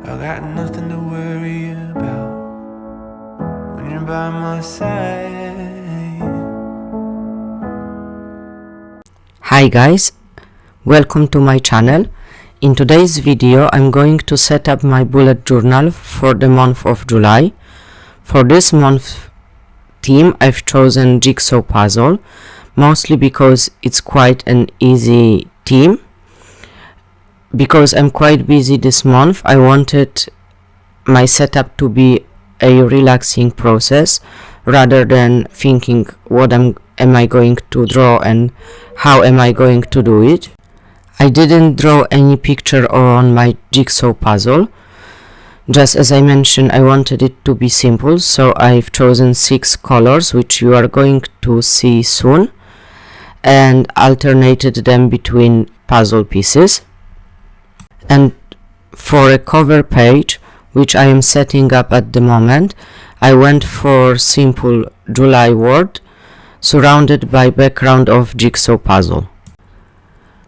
I got nothing to worry about when you're by my side. Hi guys, welcome to my channel. In today's video I'm going to set up my bullet journal for the month of July. For this month theme I've chosen Jigsaw puzzle, mostly because it's quite an easy theme. Because I'm quite busy this month, I wanted my setup to be a relaxing process rather than thinking what am I going to draw and how am I going to do it. I didn't draw any picture on my jigsaw puzzle. Just as I mentioned, I wanted it to be simple, so I've chosen 6 colors which you are going to see soon and alternated them between puzzle pieces. And for a cover page, which I am setting up at the moment, I went for simple July word surrounded by background of jigsaw puzzle.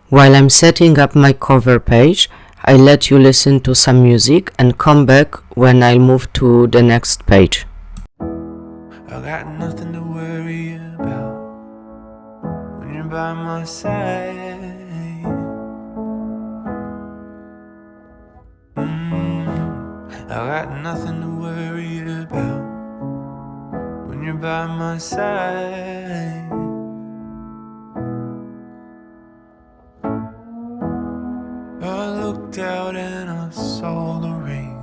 While I'm setting up my cover page, I let you listen to some music and come back when I move to the next page. I got nothing to worry about when you're by my side. I got nothing to worry about when you're by my side. I looked out and I saw the rain.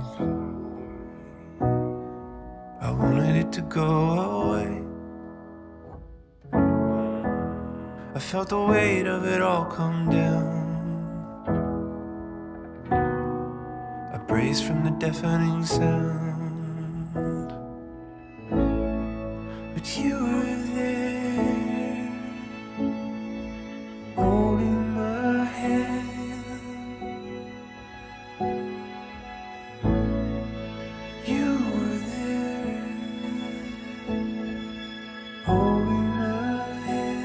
I wanted it to go away. I felt the weight of it all come down. I braced from the deafening sound, but you were there, holding my hand. You were there, holding my hand.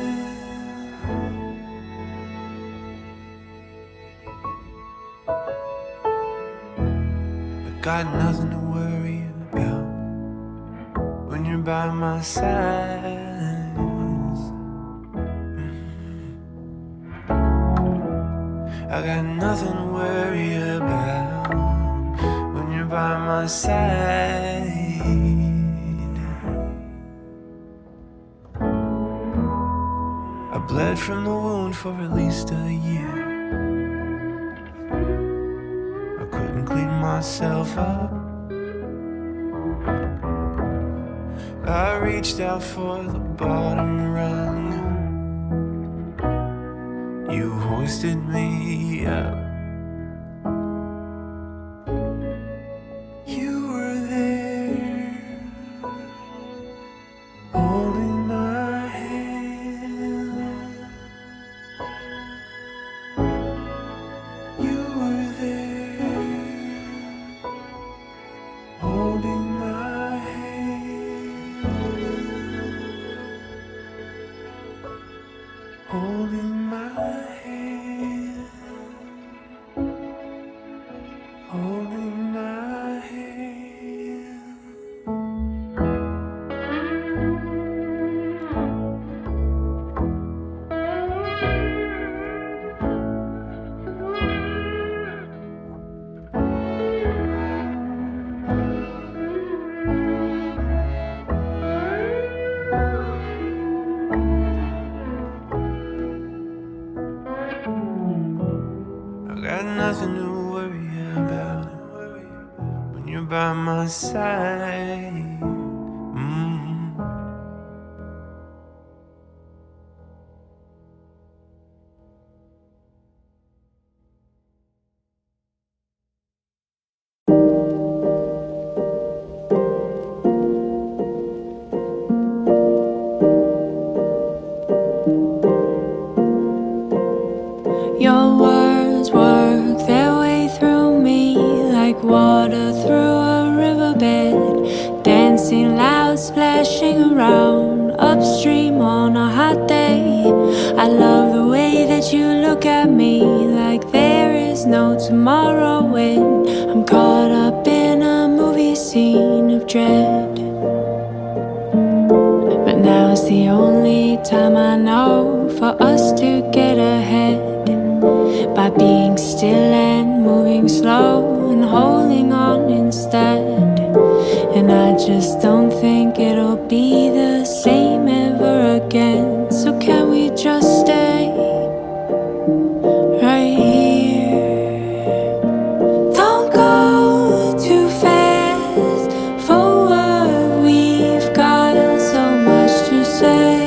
I got nothing to worry about when you're by my side. I got nothing to worry about when you're by my side. I bled from the wound for at least a year. I couldn't clean myself up. I reached out for the bottom rung. You hoisted me up. You were there, holding my hand. You were there, holding my hand. Holding my hand. Holding my hand. I got nothing to worry about when you're by my side. Your words work their way through me like water through a riverbed, dancing loud, splashing around upstream on a hot day. I love the way that you look at me like there is no tomorrow when I'm caught up dread. But now's the only time I know for us to get ahead, by being still and moving slow and holding on instead. And I just don't think it'll be the same ever again. So can we just stay right here? Don't go too fast forward. We've got so much to say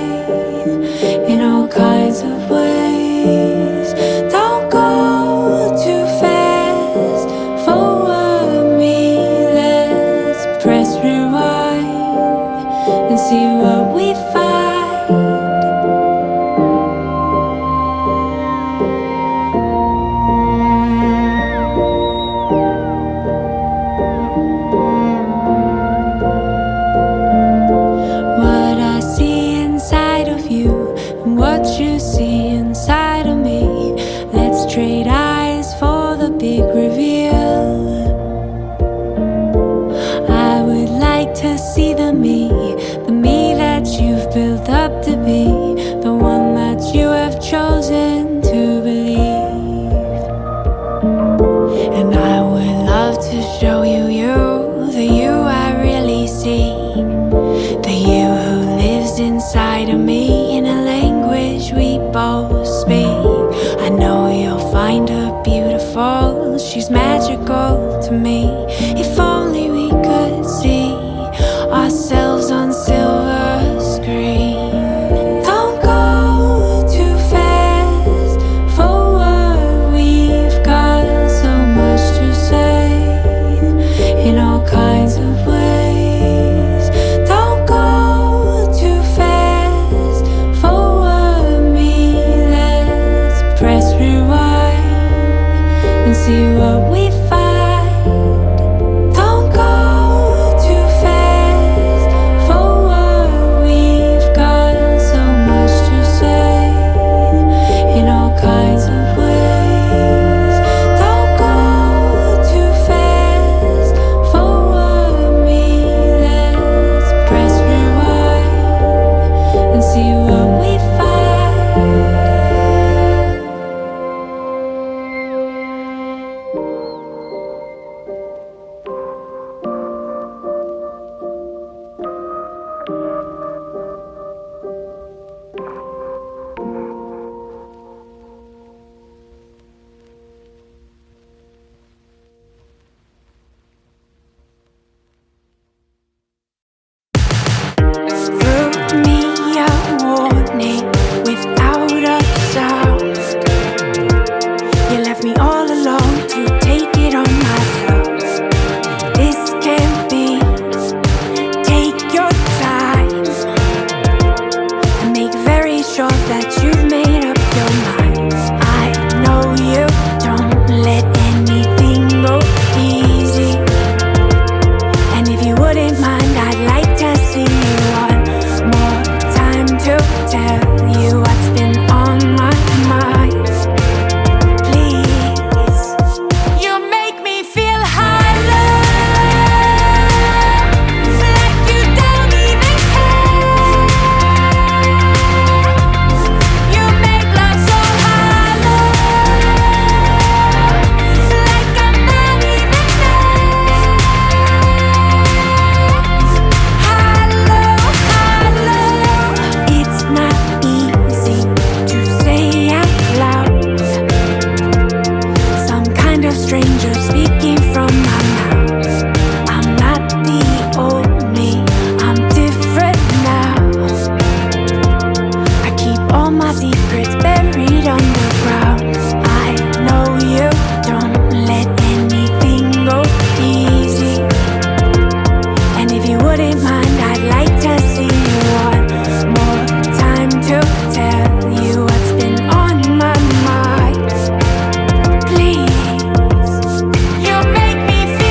in all kinds of ways. Don't go too fast forward me. Let's press rewind and see what we find. What I see inside of you and what you see inside of me. Let's trade eyes for the big reveal. I would like to see the me that you've built up to be, the one that you have chosen to believe. And I would love to show you the you I really see, the you who lives inside of me in a language we both speak. I know you'll find her beautiful, she's magical to me. If only we could see ourselves on silver screen. Don't go too fast forward. We've got so much to say in all kinds of ways. Don't go too fast forward me. Let's press rewind and see what we find. Don't go too fast forward. We've got so much to say in all kinds of ways. Don't go too fast forward me. Let's press rewind and see what we find. Threw me a warning without a sound. You left me all alone to take it on myself. This can't be. Take your time and make very sure that you've made up your mind. I know you don't let anything go easy, and if you wouldn't mind, I'd like to see you one more time to tell you what's been on my mind. Please, you make me feel hollow, like you don't even care. You make love so hollow, like I'm not even there. Hollow, hollow. It's not easy to say out loud. Some kind of stranger speaking from my mouth. I'm not the old me, I'm different now. I keep all my secrets buried underground. I know you don't let anything go easy, and if you wouldn't mind, I'd like to see you one more time to tell you what's been on my mind. Please, you make me feel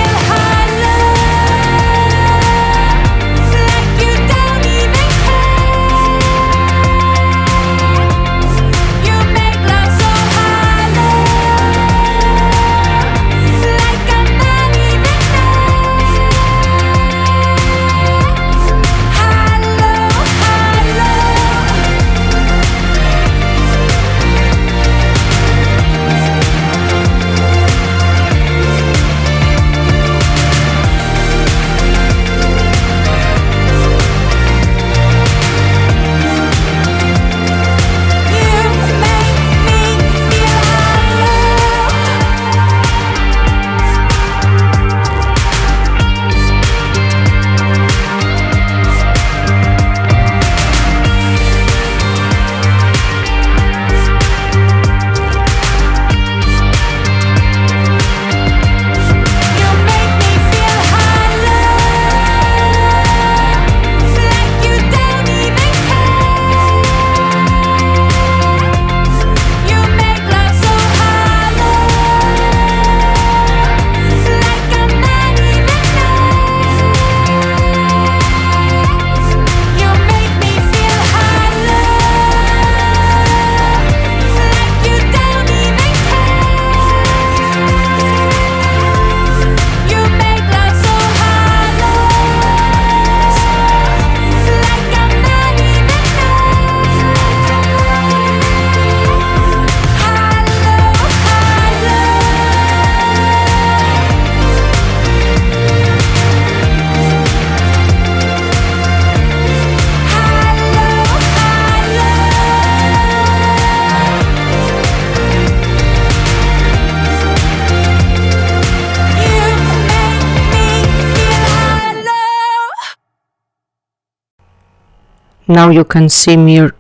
Now you can see me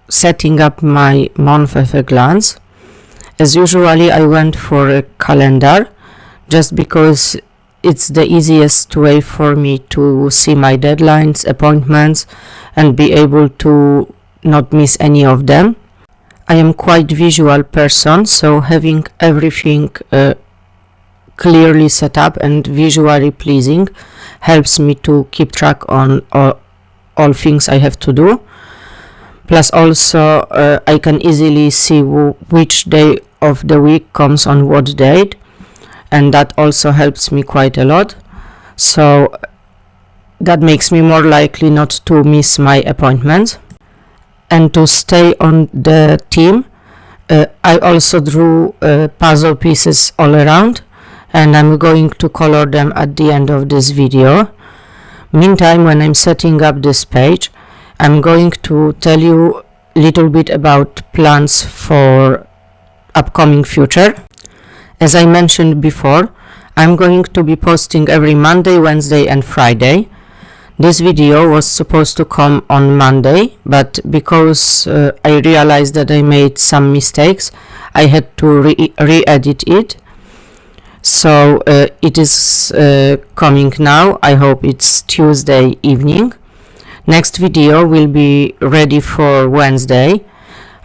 setting up my month at a glance. As usually, I went for a calendar just because it's the easiest way for me to see my deadlines, appointments, and be able to not miss any of them. I am quite visual person, so having everything clearly set up and visually pleasing helps me to keep track on all things I have to do. Plus also I can easily see which day of the week comes on what date, and that also helps me quite a lot. So that makes me more likely not to miss my appointments. And to stay on the theme, I also drew puzzle pieces all around, and I'm going to color them at the end of this video. Meantime, when I'm setting up this page, I'm going to tell you a little bit about plans for upcoming future. As I mentioned before, I'm going to be posting every Monday, Wednesday and Friday. This video was supposed to come on Monday, but because I realized that I made some mistakes, I had to re-edit it. So it is coming now. I hope it's Tuesday evening. Next video will be ready for Wednesday.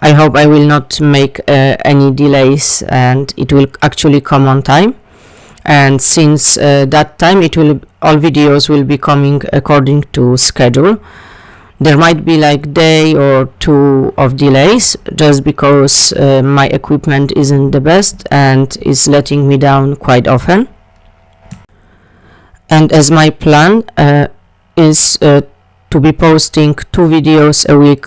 I hope I will not make any delays and it will actually come on time. And since that time all videos will be coming according to schedule. There might be like day or two of delays just because my equipment isn't the best and is letting me down quite often. And as my plan is to be posting 2 videos a week,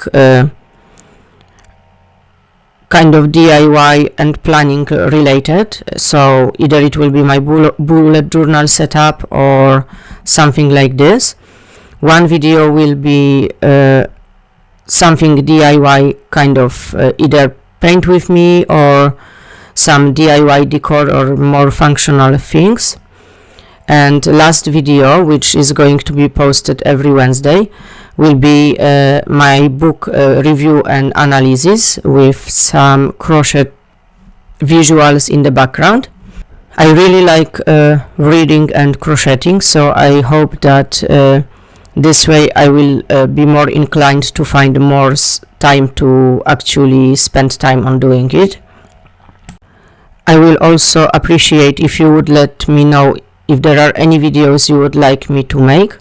kind of DIY and planning related, so either it will be my bullet journal setup or something like this. One video will be something DIY, kind of either paint with me or some DIY decor or more functional things. And last video, which is going to be posted every Wednesday, will be my book review and analysis with some crochet visuals in the background. I really like reading and crocheting, so I hope that this way I will be more inclined to find more time to actually spend time on doing it. I will also appreciate if you would let me know if there are any videos you would like me to make.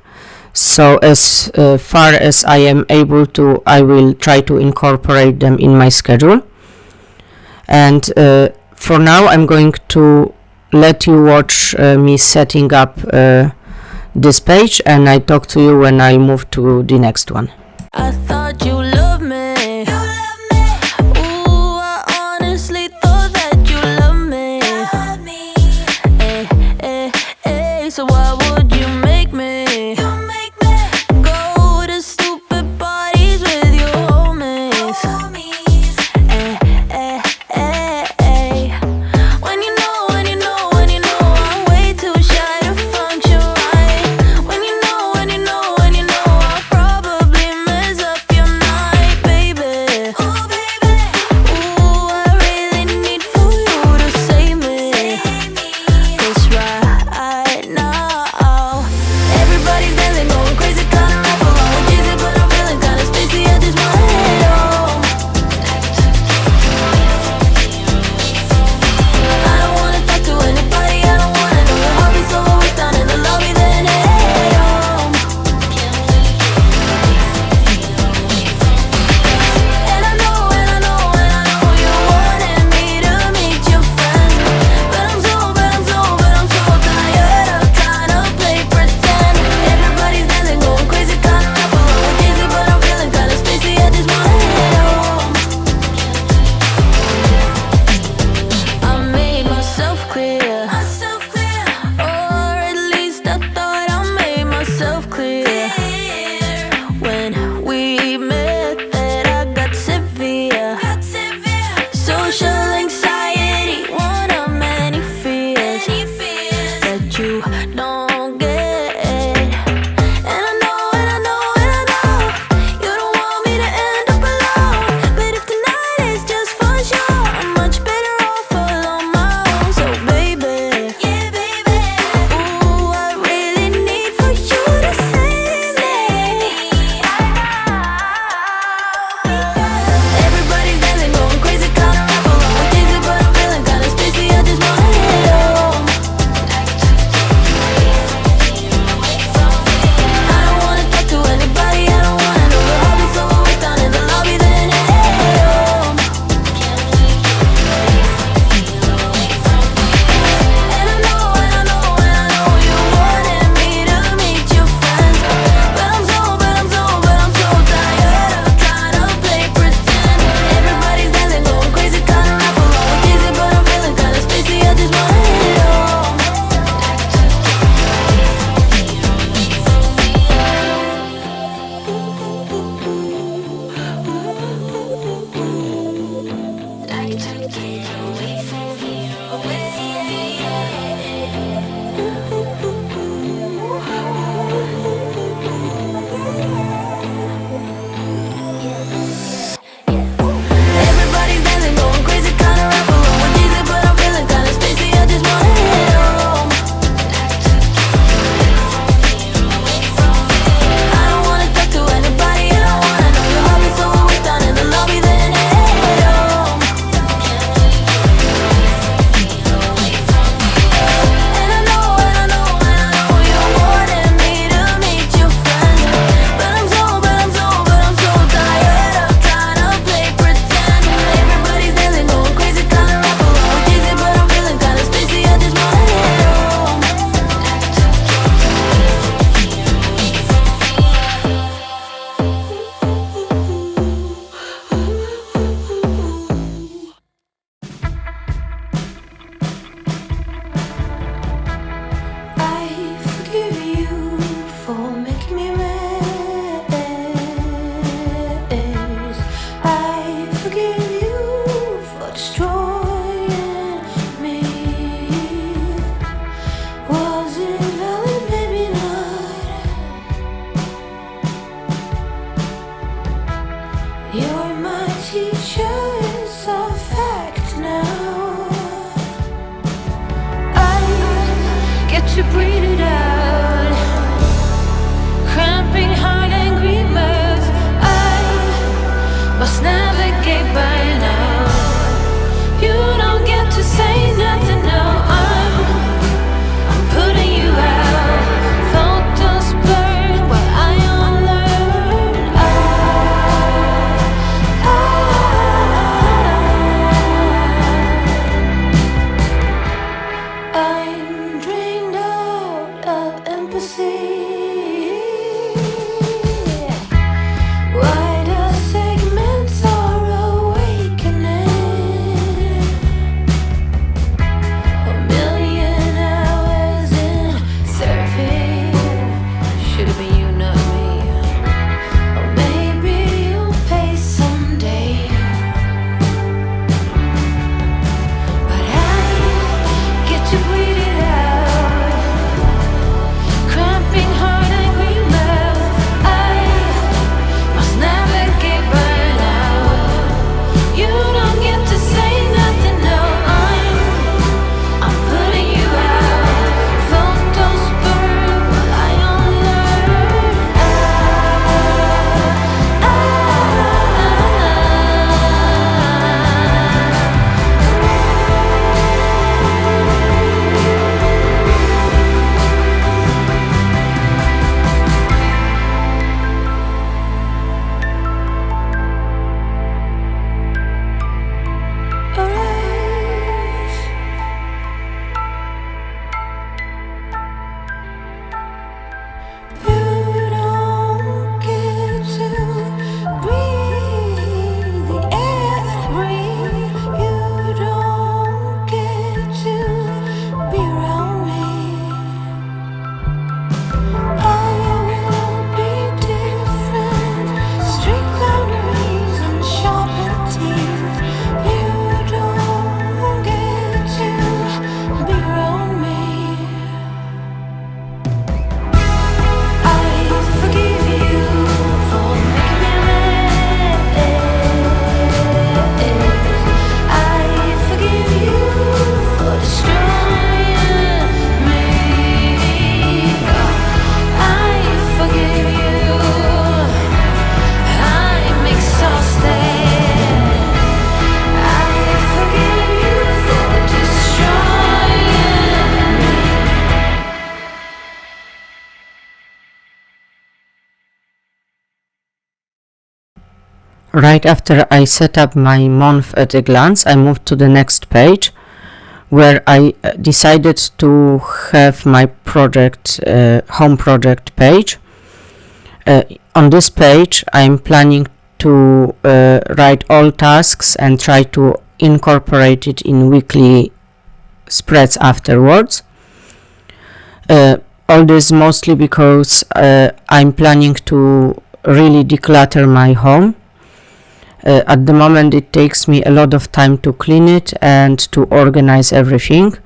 So as far as I am able to, I will try to incorporate them in my schedule. And for now I'm going to let you watch me setting up this page, and I talk to you when I move to the next one. I thought you loved me. Ooh, I honestly thought that you loved me. So why would you make me go to stupid parties with your homies? When you know I'm way too shy to function right. When you know I'll probably mess up your night, baby. Ooh, I really need for you to save me. 'Cause right now everybody's dancing, going crazy, kinda rap along with Jigsaw, but I'm feeling kinda spacey. I just wanna head home. I don't wanna talk to anybody, I don't wanna know your hobby, so I'll wait down in the lobby, then head home. And I know you wanted me to meet your friends, but I'm so tired of trying to play pretend. Everybody's dancing, going crazy, kinda rap along with Jigsaw, but I'm feeling kinda spacey. I just wanna head home. I made myself clear, or at least I thought I made myself clear. When we met, that I got severe social anxiety, one of many fears that you don't get. And I know you don't see. Wider segments are awakening. A million hours in therapy. Should have been you, not me. Or maybe you'll pay someday. But I get to bleed it out. Cramping heart, angry mouth. I must navigate burnout. You don't get to say nothing, no. I'm putting you out. Phone don't spur, but I don't learn. Arise. You don't get to breathe the air that I breathe. You don't get to be around me. I will be different. Strict boundaries and sharpened teeth. You don't get to be around me. I forgive you for making me mad. I forgive you for destroying me. I forgive you. I'm exhausted. I forgive you for destroying me. Right after I set up my month at a glance, I moved to the next page where I decided to have my project, home project page. On this page, I'm planning to write all tasks and try to incorporate it in weekly spreads afterwards. All this mostly because I'm planning to really declutter my home. At the moment it takes me a lot of time to clean it and to organize everything,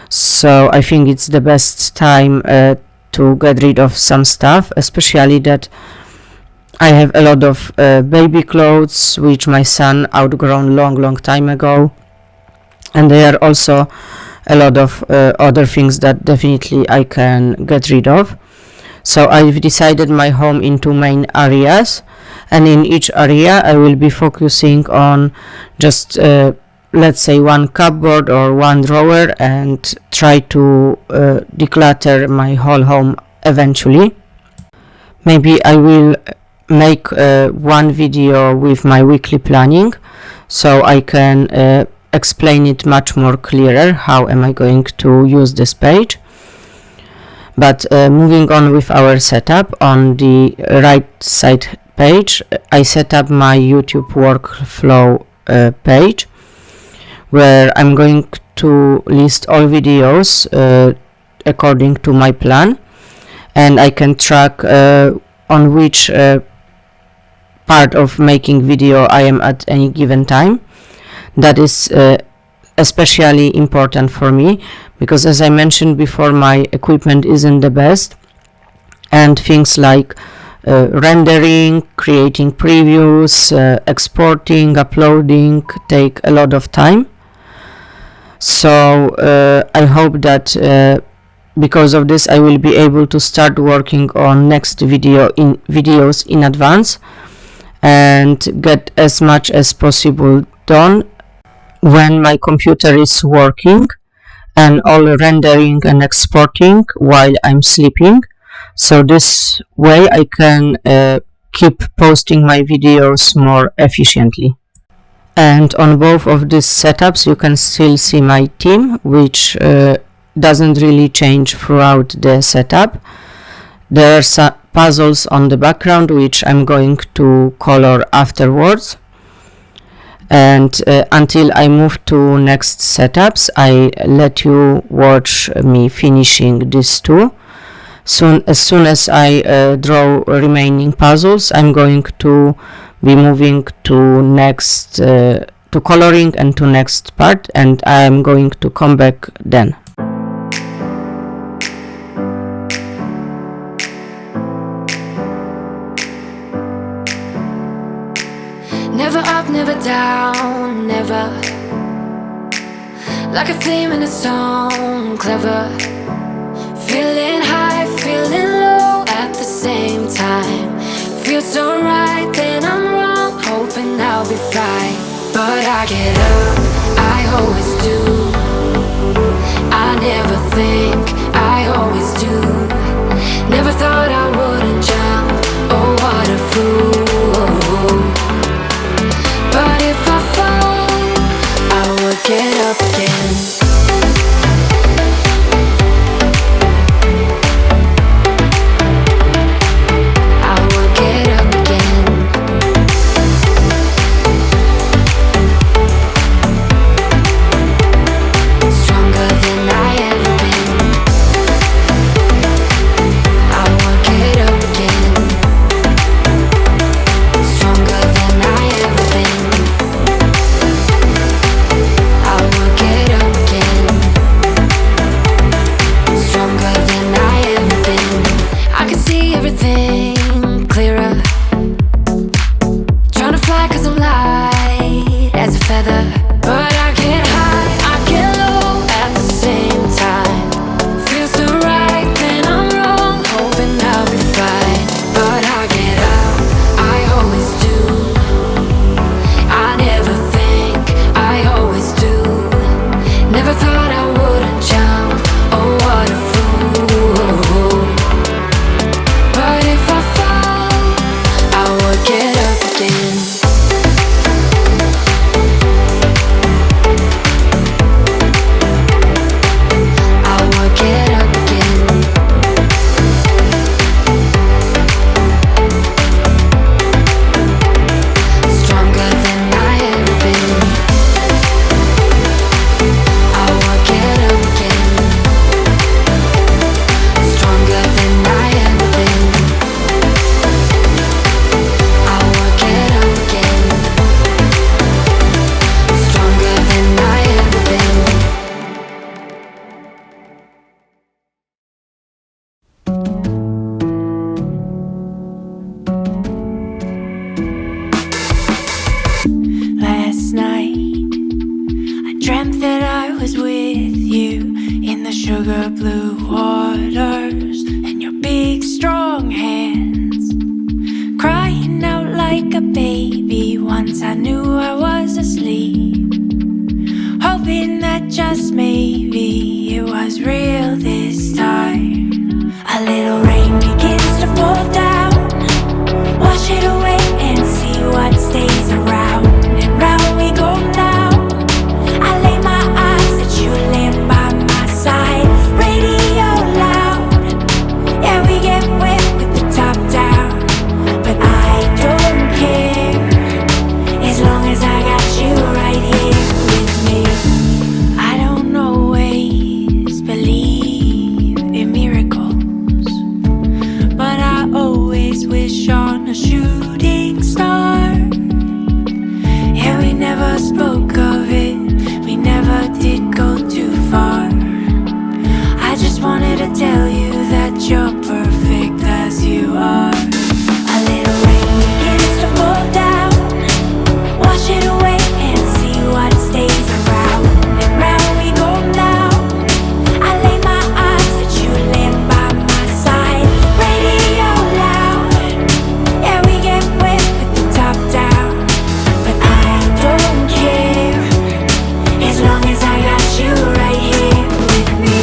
so I think it's the best time to get rid of some stuff, especially that I have a lot of baby clothes which my son outgrown long time ago, and there are also a lot of other things that definitely I can get rid of. So I've divided my home into main areas, and in each area I will be focusing on just let's say one cupboard or one drawer and try to declutter my whole home eventually. Maybe I will make one video with my weekly planning so I can explain it much more clearer how am I going to use this page. But moving on with our setup, on the right side page I set up my YouTube workflow page where I'm going to list all videos according to my plan, and I can track on which part of making video I am at any given time. That is especially important for me because, as I mentioned before, my equipment isn't the best, and things like rendering, creating previews, exporting, uploading take a lot of time. So I hope that because of this I will be able to start working on next videos in advance and get as much as possible done when my computer is working, and all rendering and exporting while I'm sleeping. So this way I can keep posting my videos more efficiently. And on both of these setups you can still see my theme, which doesn't really change throughout the setup. There are some puzzles on the background which I'm going to color afterwards. And until I move to next setups, I let you watch me finishing these two. As soon as I draw remaining puzzles, I'm going to be moving to next to coloring and to next part, and I am going to come back then. Never up, never down, never. Like a theme in a song, clever. Feeling high, feeling low at the same time. Feels so right, then I'm wrong, hoping I'll be fine. But I get up, I always do. I never think, I always do. Never thought I wouldn't jump, oh what a fool. But if I fall, I would get up again. Sugar blue waters and your big strong hands, crying out like a baby. Once I knew I was asleep, hoping that just maybe it was real this time. A little rain begins to fall down, wash it away and see what stays around. And round we go now. I lay my eyes at you, laying by my side. Radio loud, yeah, we get wet with the top down. But I don't care, as long as I got you right here with me. I don't always believe in miracles, but I always wish on a shooting star. Yeah, we never spoke of it, we never did go too far. I just wanted to tell you that you're perfect as you are. A little rain begins to fall down, wash it away and see what stays around. And round we go now. I lay my eyes at you, laying by my side. Radio loud, yeah, we get wet with the top down. But I don't care, as long as I got you right here with me.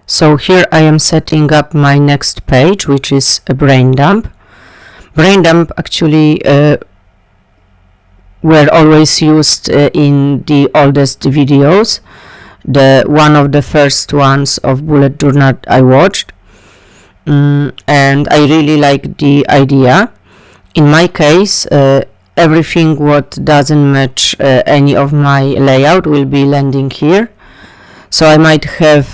So here I am setting up my next page, which is a brain dump. Brain dump actually were always used in the oldest videos. One of the first ones of bullet journal I watched, and I really like the idea. In my case, everything what doesn't match any of my layout will be landing here. So I might have,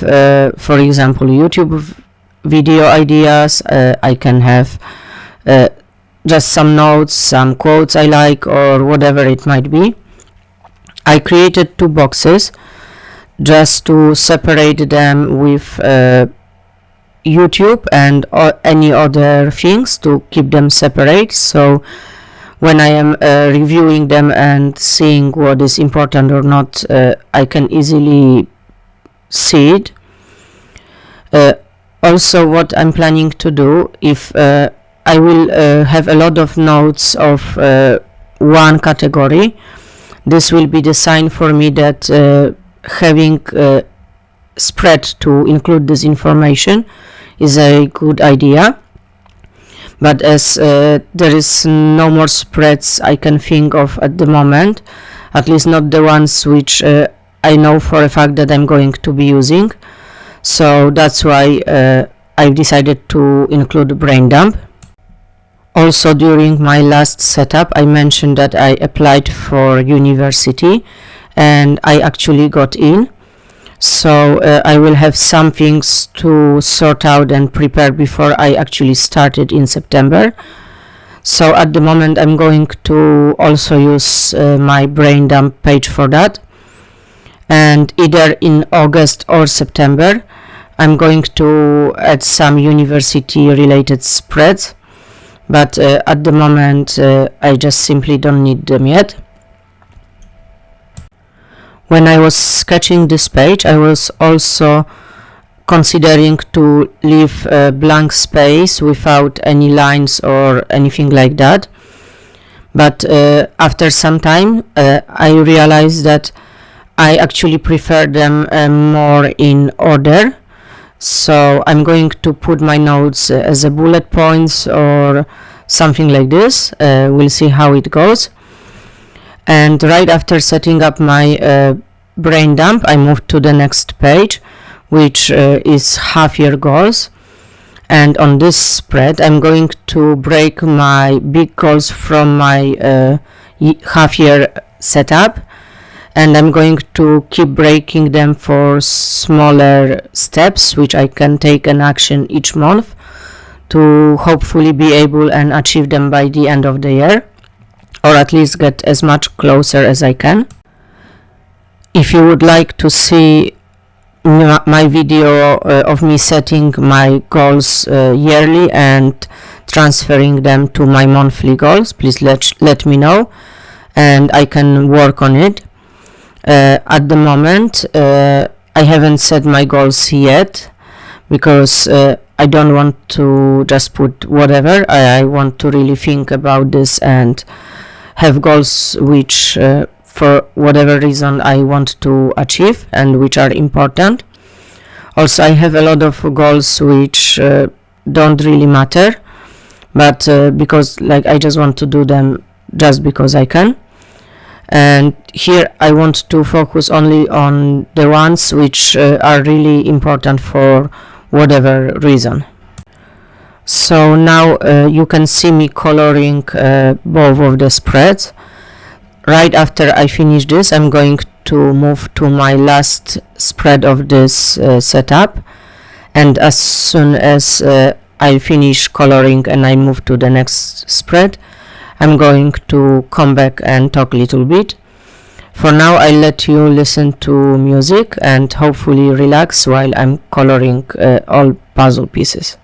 for example, YouTube video ideas. I can have just some notes, some quotes I like, or whatever it might be. I created two boxes just to separate them with YouTube and any other things, to keep them separate. So when I am reviewing them and seeing what is important or not, I can easily see it. Also, what I'm planning to do, if I will have a lot of notes of one category, this will be the sign for me that having a spread to include this information is a good idea. But as there is no more spreads I can think of at the moment, at least not the ones which I know for a fact that I'm going to be using, so that's why I've decided to include brain dump. Also, during my last setup I mentioned that I applied for university and I actually got in. So I will have some things to sort out and prepare before I actually started in September. So at the moment I'm going to also use my brain dump page for that, and either in August or September I'm going to add some university related spreads, but at the moment I just simply don't need them yet. When I was sketching this page, I was also considering to leave a blank space without any lines or anything like that. But after some time, I realized that I actually prefer them more in order. So I'm going to put my notes as a bullet points or something like this. We'll see how it goes. And right after setting up my brain dump, I moved to the next page, which is half-year goals. And on this spread I'm going to break my big goals from my half-year setup, and I'm going to keep breaking them for smaller steps which I can take an action each month to hopefully be able and achieve them by the end of the year, or at least get as much closer as I can. If you would like to see my video of me setting my goals yearly and transferring them to my monthly goals, please let me know and I can work on it. At the moment I haven't set my goals yet because I don't want to just put whatever. I want to really think about this and have goals which for whatever reason I want to achieve and which are important. Also, I have a lot of goals which don't really matter, but because like I just want to do them just because I can. And here I want to focus only on the ones which are really important for whatever reason. So now you can see me coloring both of the spreads. Right after I finish this, I'm going to move to my last spread of this setup, and as soon as I finish coloring and I move to the next spread, I'm going to come back and talk a little bit. For now, I'll let you listen to music and hopefully relax while I'm coloring all puzzle pieces.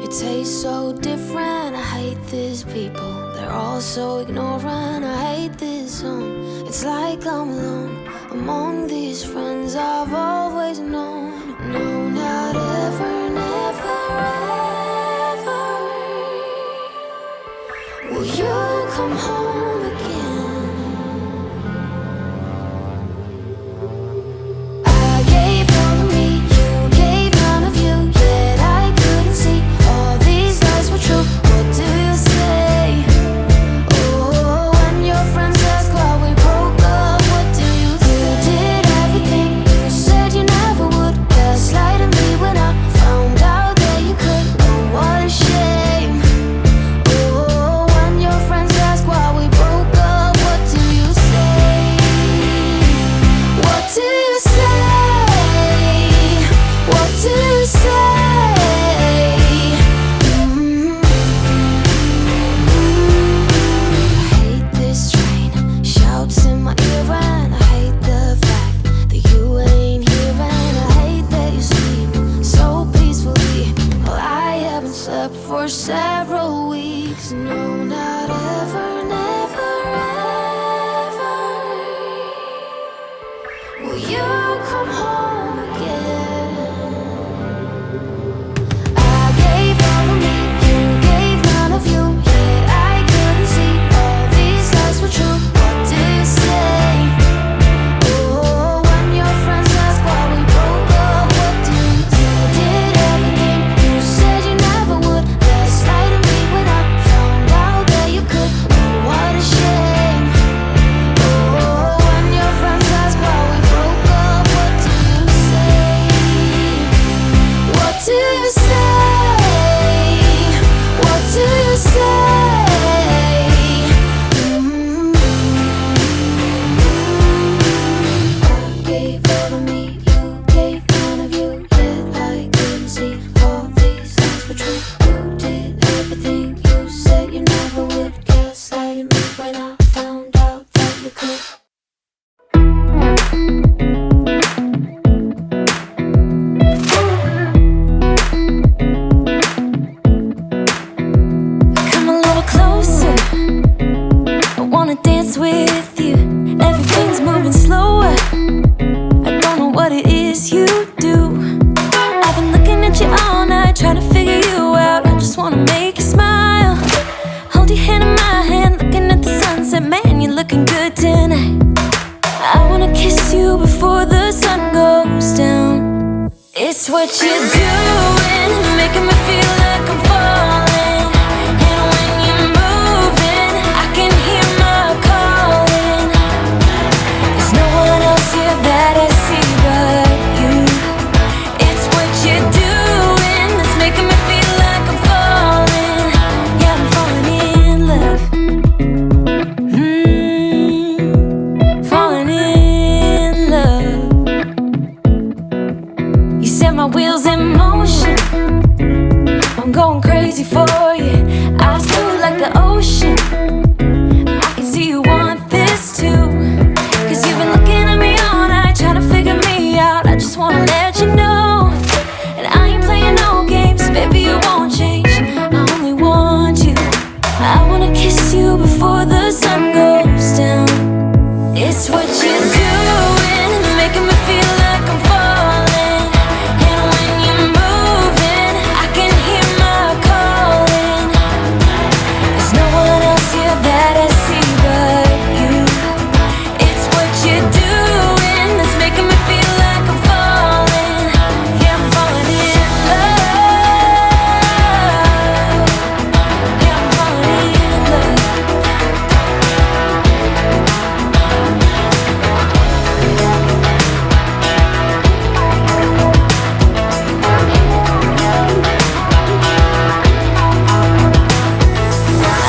It tastes so different. I hate these people, they're all so ignorant. I hate this song, it's like I'm alone among these friends I've always known. No, not with you. Everything's moving slower. I don't know what it is you do. I've been looking at you all night, trying to figure you out. I just wanna make you smile. Hold your hand in my hand, looking at the sunset. Man, you're looking good tonight. I wanna kiss you before the sun goes down. It's what you're doing, it's making me feel like I'm falling. And when you're moving, I can hear my calling. There's no one else here that I see but you. It's what you're doing, it's making me feel like I'm falling. Yeah, I'm falling in love. Falling in love. You set my wheels in motion. I'm going crazy for you. Eyes blue like the ocean. I can see you want this too. Cause you've been looking at me all night, trying to figure me out. I just wanna let you know. And I ain't playing no games, baby, you won't change. I only want you. I wanna kiss you before the sun goes down. It's what you're doing, it's making me feel like I'm falling. And when you're moving, I can hear my calling. There's no one else here that I see but you. It's what you're doing, it's making me feel like I'm falling. Yeah, I'm falling in love. Yeah, I'm falling in love.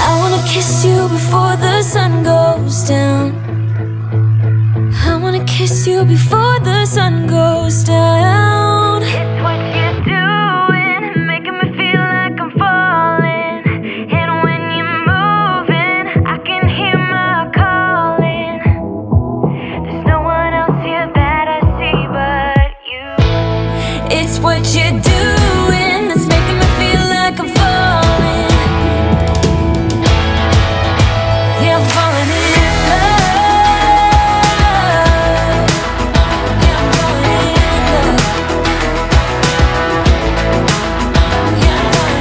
I wanna kiss you before the sun goes down. I wanna kiss you before the sun goes down. It's what you're doing, making me feel like I'm falling. And when you're moving, I can hear my calling. There's no one else here that I see but you. It's what you're doing, it's making me feel like I'm falling. Yeah, I'm falling in love. Yeah, I'm falling in love. Yeah, I'm falling in love. Yeah, I'm falling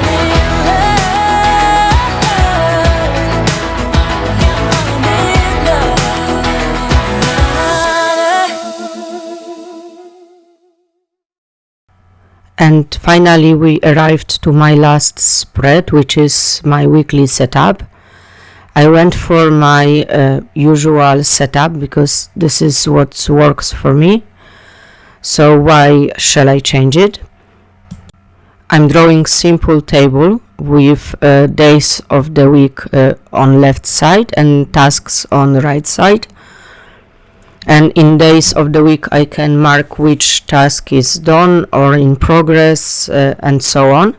in love. And finally we arrived to my last spread, which is my weekly setup. I went for my usual setup because this is what works for me. So why shall I change it? I'm drawing simple table with days of the week on left side and tasks on right side. And in days of the week I can mark which task is done or in progress and so on.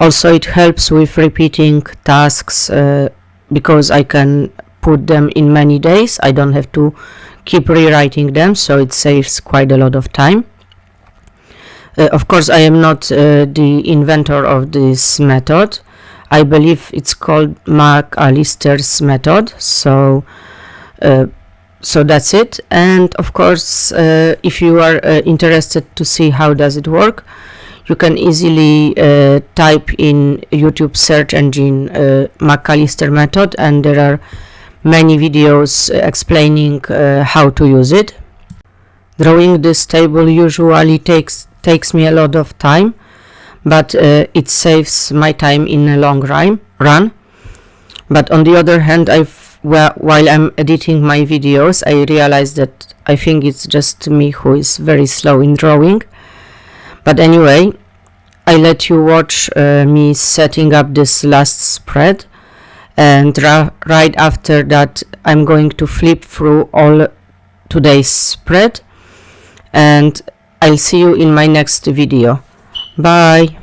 Also it helps with repeating tasks because I can put them in many days. I don't have to keep rewriting them, so it saves quite a lot of time. Of course I am not the inventor of this method. I believe it's called McAllister's method, so that's it. And of course if you are interested to see how does it work, you can easily type in YouTube search engine McAllister method, and there are many videos explaining how to use it. Drawing this table usually takes me a lot of time, but it saves my time in a long run. But on the other hand, while I'm editing my videos, I realize that I think it's just me who is very slow in drawing. But anyway, I let you watch me setting up this last spread, and right after that I'm going to flip through all today's spread, and I'll see you in my next video. Bye!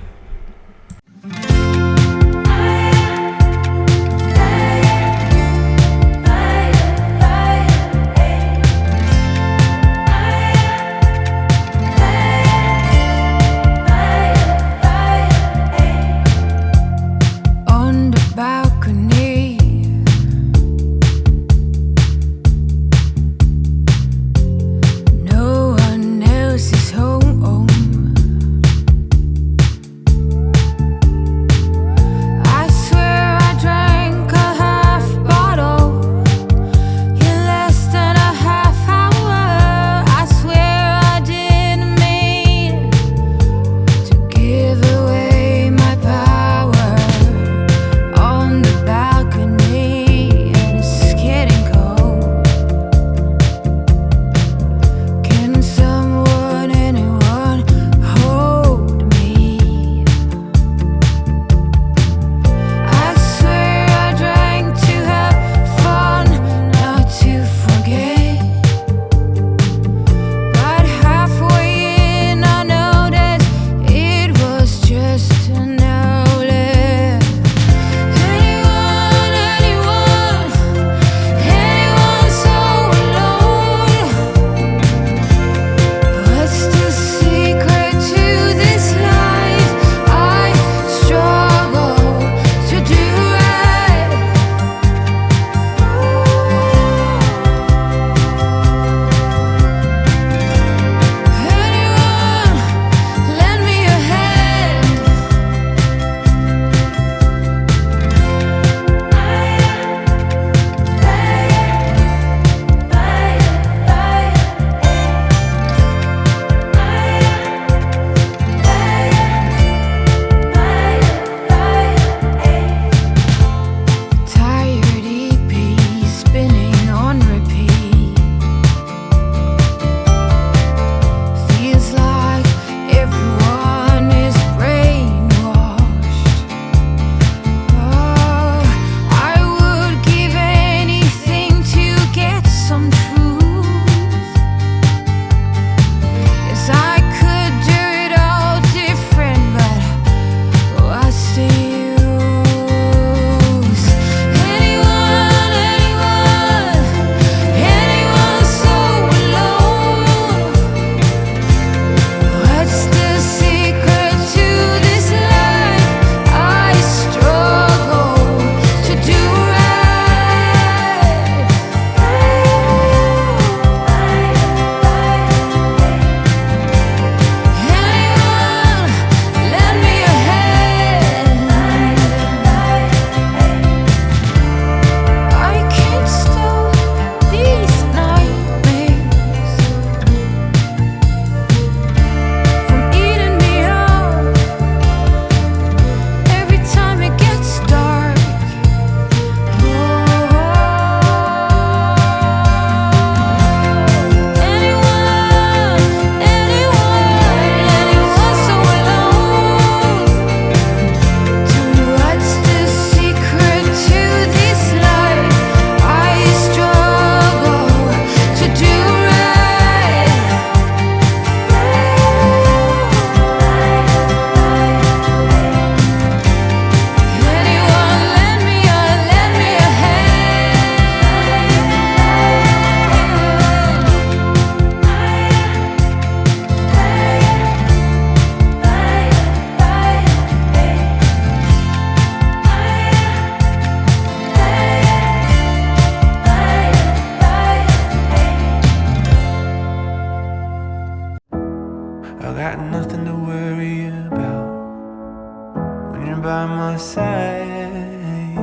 by my side.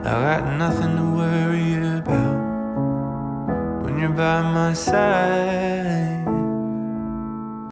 I got nothing to worry about when you're by my side.